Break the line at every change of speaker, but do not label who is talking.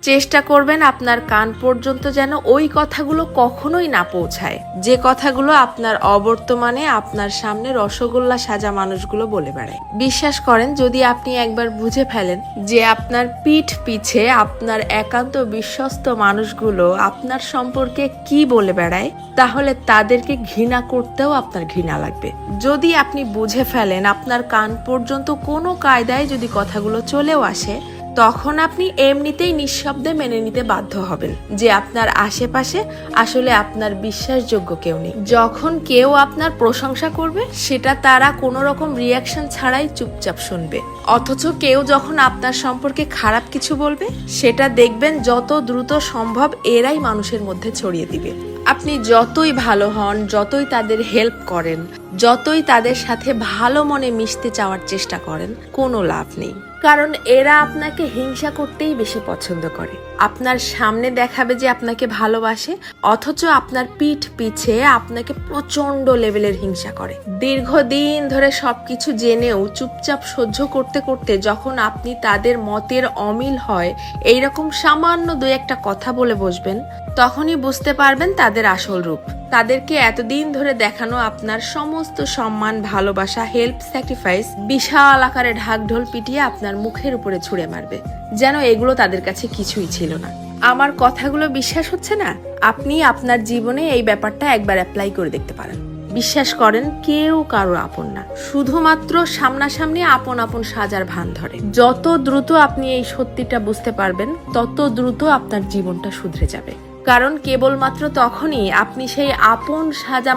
চেষ্টা করবেন আপনার কান পর্যন্ত যেন ওই কথাগুলো কখনোই না পৌঁছায়, যে কথাগুলো আপনার অবর্তমানে আপনার সামনে রসগোল্লা সাজা মানুষগুলো বলে বেড়ায়। বিশ্বাস করেন, যদি আপনি একবার বুঝে ফেলেন যে আপনার পিঠ পিছে আপনার একান্ত বিশ্বস্ত মানুষগুলো আপনার সম্পর্কে কি বলে বেড়ায়, তাহলে তাদেরকে ঘৃণা করতেও আপনার ঘৃণা লাগবে। যদি আপনি বুঝে ফেলেন আপনার কান পর্যন্ত কোনো কায়দায় যদি কথাগুলো চলেও আসে, তখন আপনি এমনিতেই নিঃশব্দে মেনে নিতে বাধ্য হবেন যে আপনার আশেপাশে আসলে আপনার বিশ্বাসযোগ্য কেউ নেই। যখন কেউ আপনার প্রশংসা করবে, সেটা তারা কোনো রকম রিয়াকশন ছাড়াই চুপচাপ শুনবে। অথচ কেউ যখন আপনার সম্পর্কে খারাপ কিছু বলবে, সেটা দেখবেন যত দ্রুত সম্ভব এরাই মানুষের মধ্যে ছড়িয়ে দিবে। আপনি যতই ভালো হন, যতই তাদের হেল্প করেন, যতই তাদের সাথে ভালো মনে মিশতে চাওয়ার চেষ্টা করেন, কোনো লাভ নেই। কারণ এরা আপনাকে হিংসা করতেই বেশি পছন্দ করে। আপনার সামনে দেখাবে যে আপনাকে ভালোবাসে, অথচ আপনার পিঠ পিছে আপনাকে প্রচন্ড লেভেলের হিংসা করে। দীর্ঘদিন ধরে সবকিছু জেনেও চুপচাপ সহ্য করতে করতে যখন আপনি তাদের মতের অমিল হয় এইরকম সামান্য দুই একটা কথা বলে বসবেন, তখনই বুঝতে পারবেন তাদের আসল রূপ। তাদেরকে এতদিন ধরে দেখানো আপনার সমস্ত সম্মান, ভালোবাসা, হেল্প, স্যাক্রিফাইস বিশাল আকারে ঢাকঢোল পিটিয়ে আপনার মুখের উপরে ছুঁড়ে মারবে, যেন এগুলো তাদের কাছে কিছুই ছিল না। আমার কথাগুলো বিশ্বাস হচ্ছে না? আপনি আপনার জীবনে এই ব্যাপারটা একবার অ্যাপ্লাই করে দেখতে পারেন। বিশ্বাস করেন, কেউ কারো আপন না, শুধুমাত্র সামনাসামনি আপন আপন সাজার ভান ধরে। যত দ্রুত আপনি এই সত্যিটা বুঝতে পারবেন, তত দ্রুত আপনার জীবনটা শুধরে যাবে। কারণ কেবলমাত্র তখনই আপনি সেই আপন সাজা